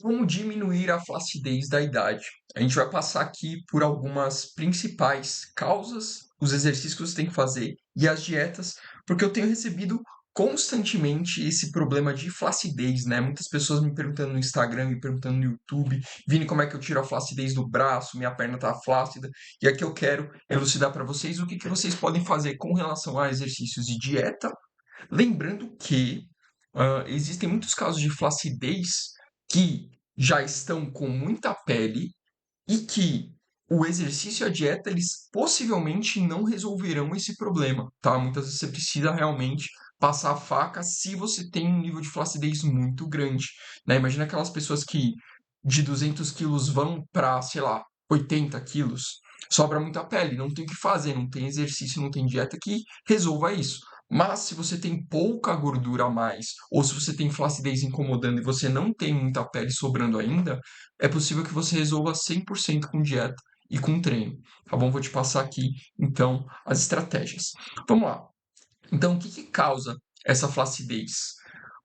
Como diminuir a flacidez da idade? A gente vai passar aqui por algumas principais causas, os exercícios que você tem que fazer e as dietas, porque eu tenho recebido constantemente esse problema de flacidez, né? Muitas pessoas me perguntando no Instagram, me perguntando no YouTube, Vini, como é que eu tiro a flacidez do braço? Minha perna tá flácida. E aqui eu quero elucidar para vocês o que que vocês podem fazer com relação a exercícios de dieta. Lembrando que existem muitos casos de flacidez que já estão com muita pele e que o exercício e a dieta, eles possivelmente não resolverão esse problema, tá? Muitas vezes você precisa realmente passar a faca se você tem um nível de flacidez muito grande, né? Imagina aquelas pessoas que de 200 quilos vão para, sei lá, 80 quilos, sobra muita pele, não tem o que fazer, não tem exercício, não tem dieta que resolva isso. Mas se você tem pouca gordura a mais, ou se você tem flacidez incomodando e você não tem muita pele sobrando ainda, é possível que você resolva 100% com dieta e com treino, tá bom? Vou te passar aqui, então, as estratégias. Vamos lá. Então, o que que causa essa flacidez?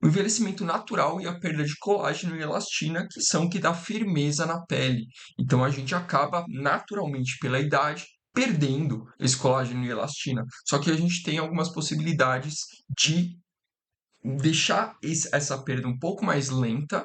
O envelhecimento natural e a perda de colágeno e elastina, que são o que dá firmeza na pele. Então, a gente acaba naturalmente, pela idade, perdendo esse colágeno e elastina. Só que a gente tem algumas possibilidades de deixar essa perda um pouco mais lenta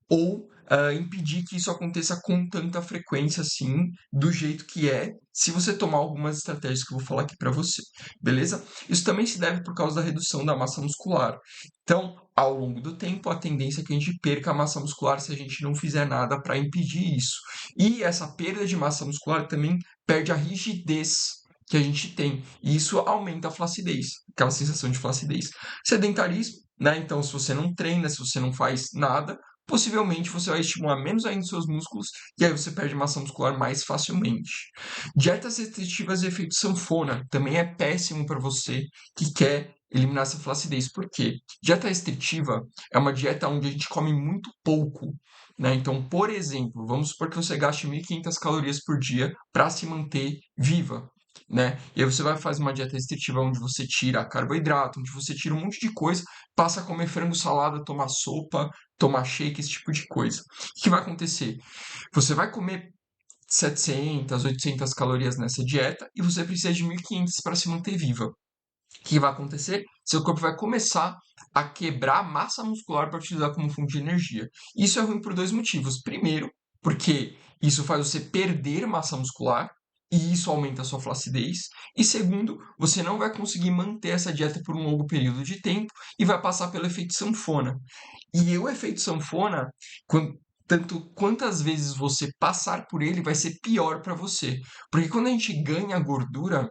ou impedir que isso aconteça com tanta frequência assim, do jeito que é, se você tomar algumas estratégias que eu vou falar aqui para você, beleza? Isso também se deve por causa da redução da massa muscular. Então, ao longo do tempo, a tendência é que a gente perca a massa muscular se a gente não fizer nada para impedir isso. E essa perda de massa muscular também perde a rigidez que a gente tem. E isso aumenta a flacidez, aquela sensação de flacidez. Sedentarismo, né? Então, se você não treina, se você não faz nada, possivelmente você vai estimular menos ainda os seus músculos e aí você perde massa muscular mais facilmente. Dietas restritivas e efeito sanfona também é péssimo para você que quer eliminar essa flacidez. Por quê? Dieta restritiva é uma dieta onde a gente come muito pouco. Né? Então, por exemplo, vamos supor que você gaste 1.500 calorias por dia para se manter viva. Né? E aí você vai fazer uma dieta restritiva onde você tira carboidrato, onde você tira um monte de coisa, passa a comer frango, salada, tomar sopa, tomar shake, esse tipo de coisa. O que vai acontecer? Você vai comer 700, 800 calorias nessa dieta e você precisa de 1.500 para se manter viva. O que vai acontecer? Seu corpo vai começar a quebrar massa muscular para utilizar como fonte de energia. Isso é ruim por dois motivos. Primeiro, porque isso faz você perder massa muscular e isso aumenta a sua flacidez. E segundo, você não vai conseguir manter essa dieta por um longo período de tempo e vai passar pelo efeito sanfona. E o efeito sanfona, tanto quantas vezes você passar por ele, vai ser pior para você. Porque quando a gente ganha gordura,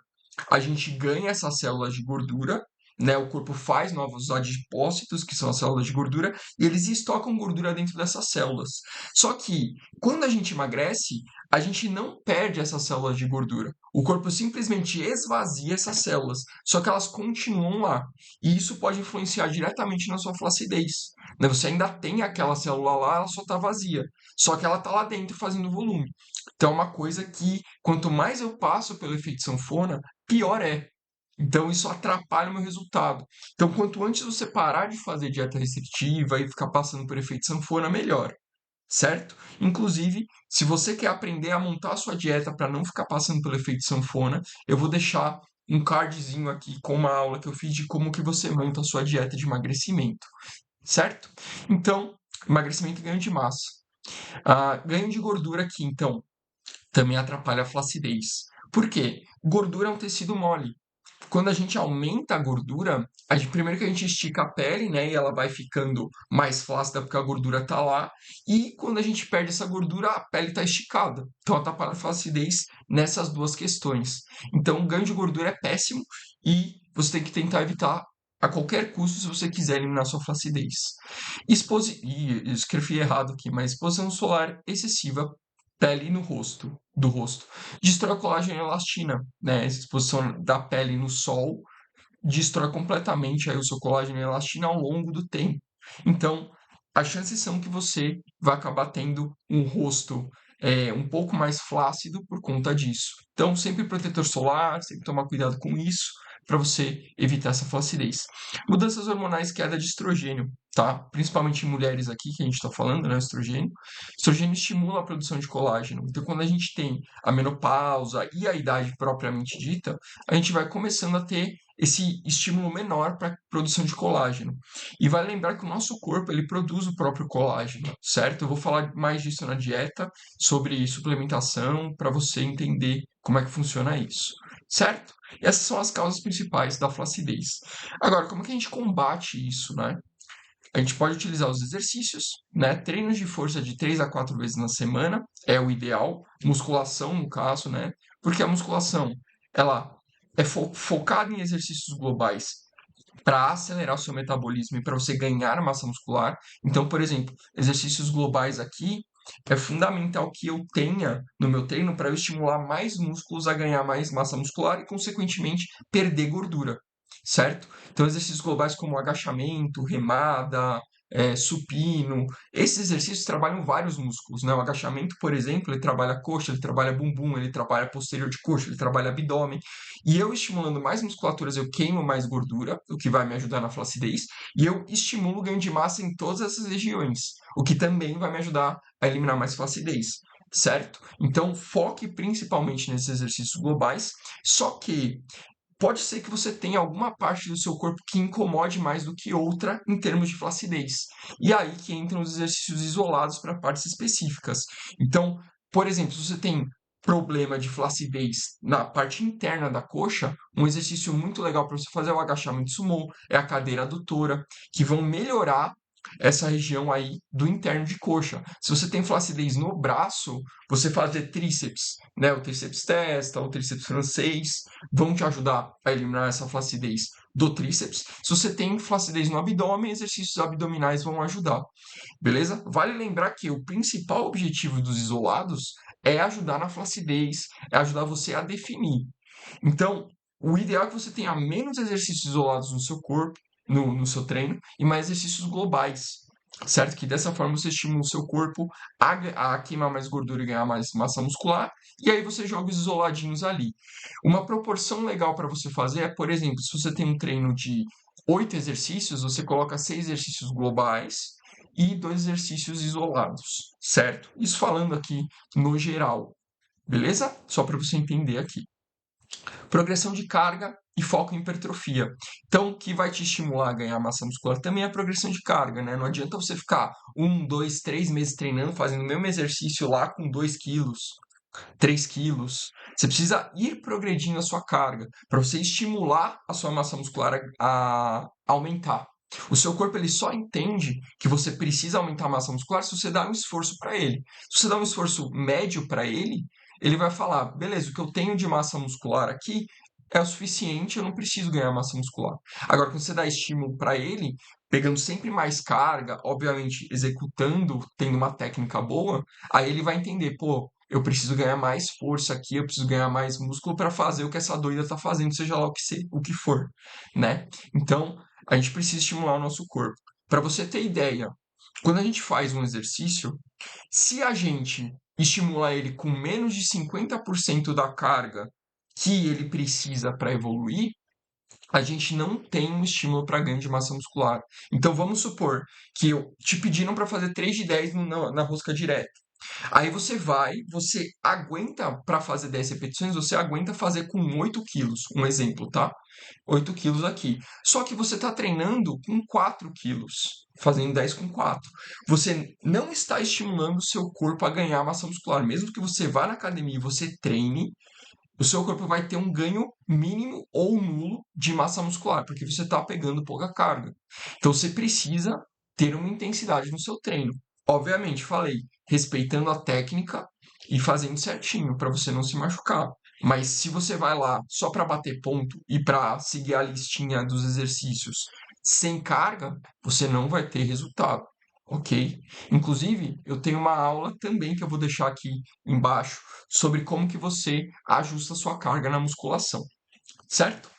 a gente ganha essas células de gordura, né? O corpo faz novos adipócitos, que são as células de gordura, e eles estocam gordura dentro dessas células. Só que quando a gente emagrece, a gente não perde essas células de gordura. O corpo simplesmente esvazia essas células, só que elas continuam lá. E isso pode influenciar diretamente na sua flacidez. Né? Você ainda tem aquela célula lá, ela só está vazia. Só que ela está lá dentro fazendo volume. Então é uma coisa que, quanto mais eu passo pelo efeito sanfona, pior é. Então isso atrapalha o meu resultado. Então, quanto antes você parar de fazer dieta restritiva e ficar passando por efeito sanfona, melhor. Certo? Inclusive, se você quer aprender a montar a sua dieta para não ficar passando pelo efeito sanfona, eu vou deixar um cardzinho aqui com uma aula que eu fiz de como que você monta a sua dieta de emagrecimento, certo? Então, emagrecimento e ganho de massa. Ganho de gordura aqui, então, também atrapalha a flacidez. Por quê? Gordura é um tecido mole. Quando a gente aumenta a gordura, primeiro que a gente estica a pele, né? E ela vai ficando mais flácida porque a gordura tá lá. E quando a gente perde essa gordura, a pele tá esticada. Então atrapalha a flacidez nessas duas questões. Então, o ganho de gordura é péssimo e você tem que tentar evitar a qualquer custo se você quiser eliminar sua flacidez. Eu escrevi errado aqui, mas exposição solar excessiva, pele no rosto, do rosto. Destrói colágeno e elastina, né? Essa exposição da pele no sol destrói completamente aí o seu colágeno e elastina ao longo do tempo. Então, as chances são que você vai acabar tendo um rosto um pouco mais flácido por conta disso. Então, sempre protetor solar, sempre tomar cuidado com isso, para você evitar essa flacidez. Mudanças hormonais, queda de estrogênio, tá? Principalmente em mulheres aqui, que a gente está falando, né? Estrogênio. Estrogênio estimula a produção de colágeno. Então, quando a gente tem a menopausa e a idade propriamente dita, a gente vai começando a ter esse estímulo menor para a produção de colágeno. E vale lembrar que o nosso corpo ele produz o próprio colágeno, certo? Eu vou falar mais disso na dieta, sobre suplementação, para você entender como é que funciona isso, certo? E essas são as causas principais da flacidez. Agora, como que a gente combate isso, né? A gente pode utilizar os exercícios, né? Treinos de força de 3 a 4 vezes na semana é o ideal. Musculação, no caso, né? Porque a musculação, ela é focada em exercícios globais para acelerar o seu metabolismo e para você ganhar massa muscular. Então, por exemplo, exercícios globais aqui é fundamental que eu tenha no meu treino para eu estimular mais músculos a ganhar mais massa muscular e, consequentemente, perder gordura, certo? Então, exercícios globais como agachamento, remada, supino, esses exercícios trabalham vários músculos, né? O agachamento, por exemplo, ele trabalha coxa, ele trabalha bumbum, ele trabalha posterior de coxa, ele trabalha abdômen. E eu estimulando mais musculaturas, eu queimo mais gordura, o que vai me ajudar na flacidez, e eu estimulo o ganho de massa em todas essas regiões, o que também vai me ajudar a eliminar mais flacidez, certo? Então, foque principalmente nesses exercícios globais, só que pode ser que você tenha alguma parte do seu corpo que incomode mais do que outra em termos de flacidez. E aí que entram os exercícios isolados para partes específicas. Então, por exemplo, se você tem problema de flacidez na parte interna da coxa, um exercício muito legal para você fazer é o agachamento sumô, é a cadeira adutora, que vão melhorar essa região aí do interno de coxa. Se você tem flacidez no braço, você fazer tríceps, né? O tríceps testa, o tríceps francês, vão te ajudar a eliminar essa flacidez do tríceps. Se você tem flacidez no abdômen, exercícios abdominais vão ajudar, beleza? Vale lembrar que o principal objetivo dos isolados é ajudar na flacidez, é ajudar você a definir. Então, o ideal é que você tenha menos exercícios isolados no seu corpo, no seu treino, e mais exercícios globais, certo? Que dessa forma você estimula o seu corpo a queimar mais gordura e ganhar mais massa muscular, e aí você joga os isoladinhos ali. Uma proporção legal para você fazer é, por exemplo, se você tem um treino de 8 exercícios, você coloca 6 exercícios globais e 2 exercícios isolados, certo? Isso falando aqui no geral, beleza? Só para você entender aqui. Progressão de carga e foco em hipertrofia. Então, o que vai te estimular a ganhar massa muscular também é a progressão de carga, né? Não adianta você ficar 1, 2, 3 meses treinando, fazendo o mesmo exercício lá com 2 quilos, 3 quilos. Você precisa ir progredindo a sua carga para você estimular a sua massa muscular a aumentar. O seu corpo ele só entende que você precisa aumentar a massa muscular se você dá um esforço para ele. Se você dá um esforço médio para ele, ele vai falar: beleza, o que eu tenho de massa muscular aqui é o suficiente, eu não preciso ganhar massa muscular. Agora, quando você dá estímulo para ele, pegando sempre mais carga, obviamente executando, tendo uma técnica boa, aí ele vai entender: pô, eu preciso ganhar mais força aqui, eu preciso ganhar mais músculo para fazer o que essa doida está fazendo, seja lá o que for, né? Então, a gente precisa estimular o nosso corpo. Para você ter ideia, quando a gente faz um exercício, se a gente estimular ele com menos de 50% da carga que ele precisa para evoluir, a gente não tem um estímulo para ganho de massa muscular. Então vamos supor que te pediram para fazer 3 de 10 na rosca direta. Aí você aguenta para fazer 10 repetições, você aguenta fazer com 8 quilos, um exemplo, tá? 8 quilos aqui. Só que você está treinando com 4 quilos, fazendo 10 com 4. Você não está estimulando o seu corpo a ganhar massa muscular. Mesmo que você vá na academia e você treine, o seu corpo vai ter um ganho mínimo ou nulo de massa muscular, porque você está pegando pouca carga. Então você precisa ter uma intensidade no seu treino. Obviamente, falei, respeitando a técnica e fazendo certinho para você não se machucar. Mas se você vai lá só para bater ponto e para seguir a listinha dos exercícios sem carga, você não vai ter resultado, ok? Inclusive, eu tenho uma aula também que eu vou deixar aqui embaixo sobre como que você ajusta a sua carga na musculação, certo?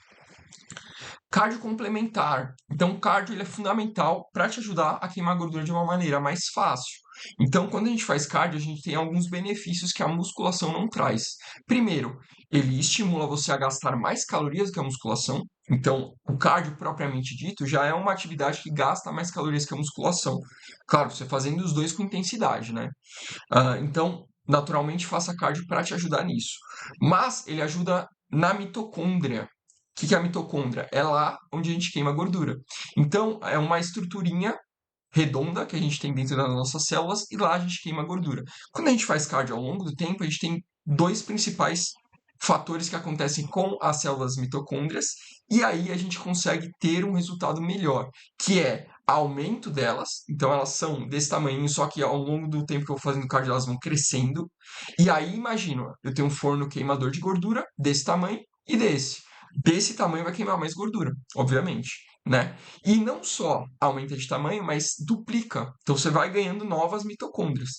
Cardio complementar. Então, o cardio ele é fundamental para te ajudar a queimar gordura de uma maneira mais fácil. Então, quando a gente faz cardio, a gente tem alguns benefícios que a musculação não traz. Primeiro, ele estimula você a gastar mais calorias que a musculação. Então, o cardio propriamente dito já é uma atividade que gasta mais calorias que a musculação. Claro, você fazendo os dois com intensidade, né? Então, naturalmente, faça cardio para te ajudar nisso. Mas ele ajuda na mitocôndria. O que é a mitocôndria? É lá onde a gente queima gordura. Então, é uma estruturinha redonda que a gente tem dentro das nossas células e lá a gente queima gordura. Quando a gente faz cardio ao longo do tempo, a gente tem dois principais fatores que acontecem com as células mitocôndrias e aí a gente consegue ter um resultado melhor, que é aumento delas, então elas são desse tamanho, só que ao longo do tempo que eu vou fazendo cardio elas vão crescendo. E aí imagina, eu tenho um forno queimador de gordura desse tamanho e desse. Desse tamanho vai queimar mais gordura, obviamente, né? E não só aumenta de tamanho, mas duplica. Então você vai ganhando novas mitocôndrias.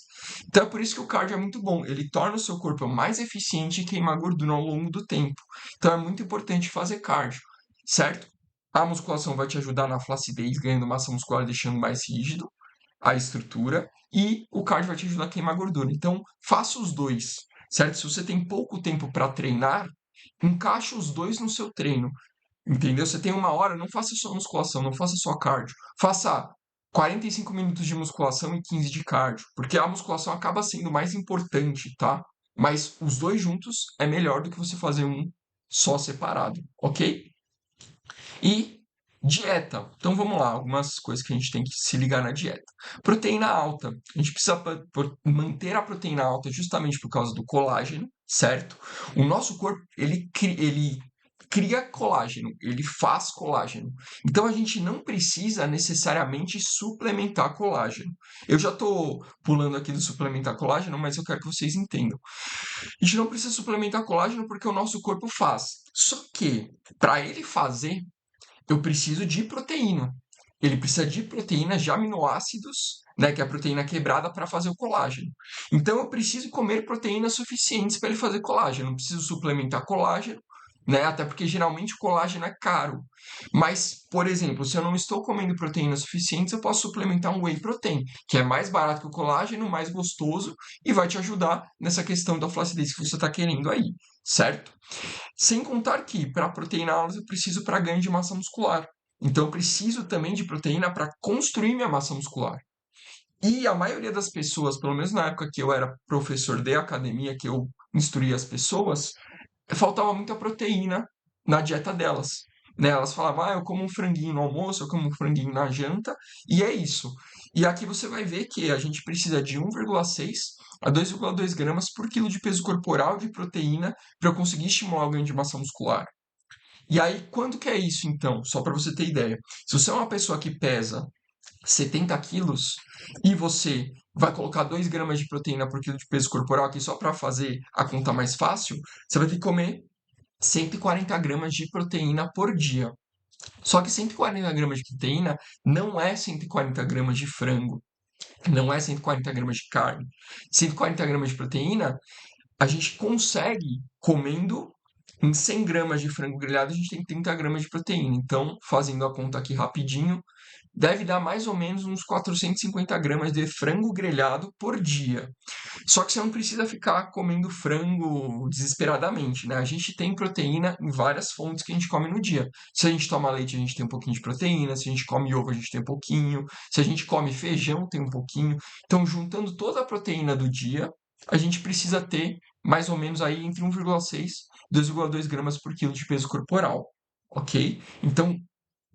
Então é por isso que o cardio é muito bom. Ele torna o seu corpo mais eficiente em queimar gordura ao longo do tempo. Então é muito importante fazer cardio, certo? A musculação vai te ajudar na flacidez, ganhando massa muscular, deixando mais rígido a estrutura. E o cardio vai te ajudar a queimar gordura. Então faça os dois, certo? Se você tem pouco tempo para treinar, encaixe os dois no seu treino. Entendeu? Você tem uma hora, não faça só musculação, não faça só cardio. Faça 45 minutos de musculação e 15 de cardio, porque a musculação acaba sendo mais importante, tá? Mas os dois juntos é melhor do que você fazer um só separado, ok? E dieta. Então vamos lá, algumas coisas que a gente tem que se ligar na dieta. Proteína alta. A gente precisa manter a proteína alta justamente por causa do colágeno, certo? O nosso corpo, ele cria colágeno, ele faz colágeno. Então a gente não precisa necessariamente suplementar colágeno. Eu já estou pulando aqui do suplementar colágeno, mas eu quero que vocês entendam. A gente não precisa suplementar colágeno porque o nosso corpo faz. Só que, para ele fazer, eu preciso de proteína. Ele precisa de proteínas de aminoácidos, né, que é a proteína quebrada para fazer o colágeno. Então eu preciso comer proteínas suficientes para ele fazer colágeno. Não preciso suplementar colágeno, né, até porque geralmente o colágeno é caro. Mas, por exemplo, se eu não estou comendo proteínas suficientes, eu posso suplementar um whey protein, que é mais barato que o colágeno, mais gostoso e vai te ajudar nessa questão da flacidez que você está querendo aí, certo? Sem contar que para proteína alta eu preciso para ganho de massa muscular. Então eu preciso também de proteína para construir minha massa muscular. E a maioria das pessoas, pelo menos na época que eu era professor de academia, que eu instruía as pessoas, faltava muita proteína na dieta delas. Né? Elas falavam, eu como um franguinho no almoço, eu como um franguinho na janta, e é isso. E aqui você vai ver que a gente precisa de 1,6 a 2,2 gramas por quilo de peso corporal de proteína para eu conseguir estimular o ganho de massa muscular. E aí, quando que é isso, então? Só para você ter ideia. Se você é uma pessoa que pesa 70 quilos e você vai colocar 2 gramas de proteína por quilo de peso corporal aqui só para fazer a conta mais fácil, você vai ter que comer 140 gramas de proteína por dia. Só que 140 gramas de proteína não é 140 gramas de frango, não é 140 gramas de carne. 140 gramas de proteína a gente consegue comendo em 100 gramas de frango grelhado, a gente tem 30 gramas de proteína. Então, fazendo a conta aqui rapidinho, deve dar mais ou menos uns 450 gramas de frango grelhado por dia. Só que você não precisa ficar comendo frango desesperadamente, né? A gente tem proteína em várias fontes que a gente come no dia. Se a gente toma leite, a gente tem um pouquinho de proteína. Se a gente come ovo, a gente tem um pouquinho. Se a gente come feijão, tem um pouquinho. Então, juntando toda a proteína do dia, a gente precisa ter mais ou menos aí entre 1,6 e 2,2 gramas por quilo de peso corporal, ok? Então,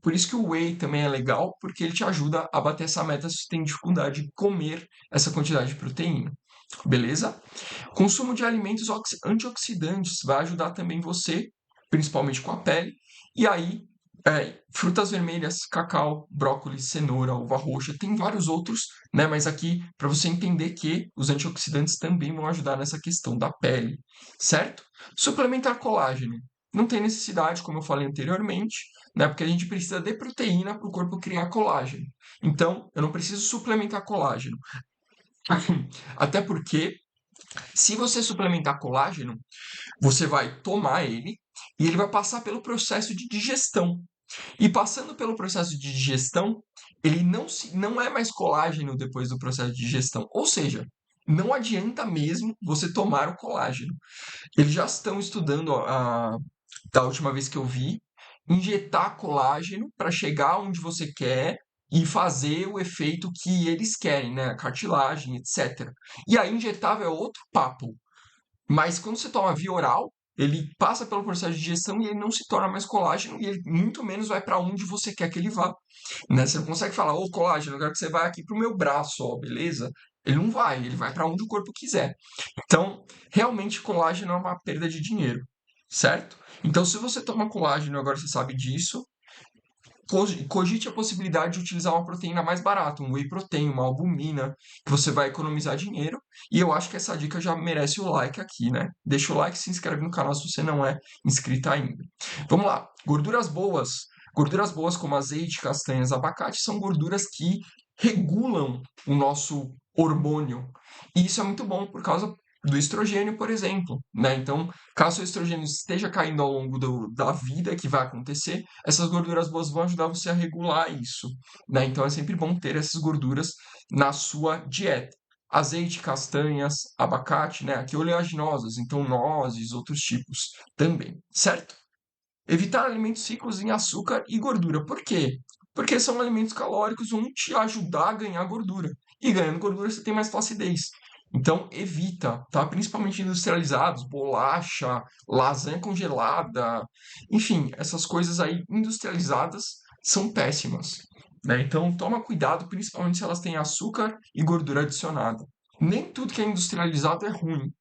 por isso que o whey também é legal, porque ele te ajuda a bater essa meta se você tem dificuldade de comer essa quantidade de proteína. Beleza? Consumo de alimentos antioxidantes vai ajudar também você, principalmente com a pele. E aí, frutas vermelhas, cacau, brócolis, cenoura, uva roxa, tem vários outros, né? Mas aqui, para você entender que os antioxidantes também vão ajudar nessa questão da pele, certo? Suplementar colágeno. Não tem necessidade, como eu falei anteriormente, né? Porque a gente precisa de proteína para o corpo criar colágeno. Então, eu não preciso suplementar colágeno. Até porque, se você suplementar colágeno, você vai tomar ele e ele vai passar pelo processo de digestão. E passando pelo processo de digestão, ele não é mais colágeno depois do processo de digestão. Ou seja, não adianta mesmo você tomar o colágeno. Eles já estão estudando, da última vez que eu vi, injetar colágeno para chegar onde você quer e fazer o efeito que eles querem, né? A cartilagem, etc. E aí, injetável é outro papo. Mas quando você toma via oral, ele passa pelo processo de digestão e ele não se torna mais colágeno e ele muito menos vai para onde você quer que ele vá, né? Você não consegue falar, ô colágeno, eu quero que você vá aqui pro meu braço, ó, beleza? Ele não vai, ele vai para onde o corpo quiser. Então, realmente, colágeno é uma perda de dinheiro, certo? Então, se você toma colágeno, agora você sabe disso, cogite a possibilidade de utilizar uma proteína mais barata, um whey protein, uma albumina, que você vai economizar dinheiro. E eu acho que essa dica já merece o like aqui, né? Deixa o like, se inscreve no canal se você não é inscrito ainda. Vamos lá, gorduras boas. Gorduras boas como azeite, castanhas, abacate são gorduras que regulam o nosso hormônio. E isso é muito bom por causa do estrogênio, por exemplo, né? Então, caso o estrogênio esteja caindo ao longo da vida, que vai acontecer, essas gorduras boas vão ajudar você a regular isso, né? Então é sempre bom ter essas gorduras na sua dieta. Azeite, castanhas, abacate, né? Aqui oleaginosas, então nozes, outros tipos também, certo? Evitar alimentos ricos em açúcar e gordura. Por quê? Porque são alimentos calóricos, vão te ajudar a ganhar gordura. E ganhando gordura você tem mais flacidez. Então evita, tá? Principalmente industrializados, bolacha, lasanha congelada, enfim, essas coisas aí industrializadas são péssimas, né? Então toma cuidado, principalmente se elas têm açúcar e gordura adicionada. Nem tudo que é industrializado é ruim,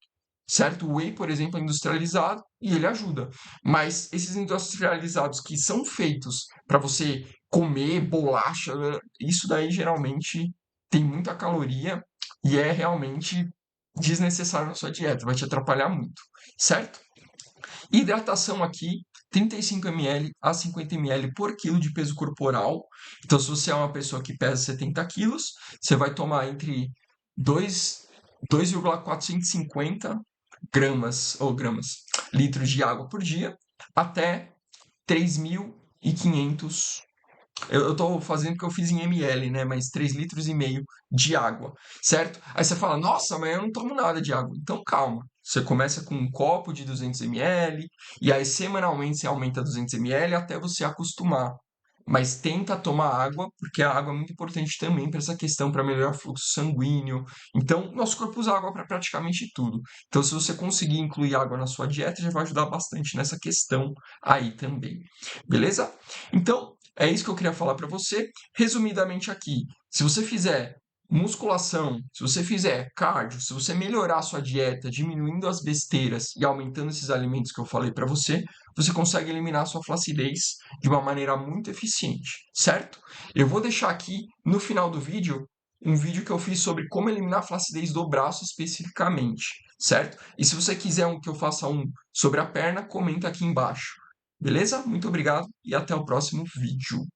certo? O whey, por exemplo, é industrializado e ele ajuda. Mas esses industrializados que são feitos para você comer bolacha, isso daí geralmente tem muita caloria e é realmente desnecessário na sua dieta, vai te atrapalhar muito, certo? Hidratação aqui, 35 ml a 50 ml por quilo de peso corporal. Então, se você é uma pessoa que pesa 70 quilos, você vai tomar entre 2,450 litros de água por dia, até 3.500. Eu estou fazendo o que eu fiz em ml, né? Mas 3,5 litros de água, certo? Aí você fala, nossa, mas eu não tomo nada de água. Então calma. Você começa com um copo de 200 ml, e aí semanalmente você aumenta 200 ml até você acostumar. Mas tenta tomar água, porque a água é muito importante também para essa questão, para melhorar o fluxo sanguíneo. Então, nosso corpo usa água para praticamente tudo. Então, se você conseguir incluir água na sua dieta, já vai ajudar bastante nessa questão aí também. Beleza? Então, é isso que eu queria falar para você. Resumidamente aqui, se você fizer musculação, se você fizer cardio, se você melhorar a sua dieta, diminuindo as besteiras e aumentando esses alimentos que eu falei para você, você consegue eliminar a sua flacidez de uma maneira muito eficiente, certo? Eu vou deixar aqui no final do vídeo um vídeo que eu fiz sobre como eliminar a flacidez do braço especificamente, certo? E se você quiser que eu faça um sobre a perna, comenta aqui embaixo. Beleza? Muito obrigado e até o próximo vídeo.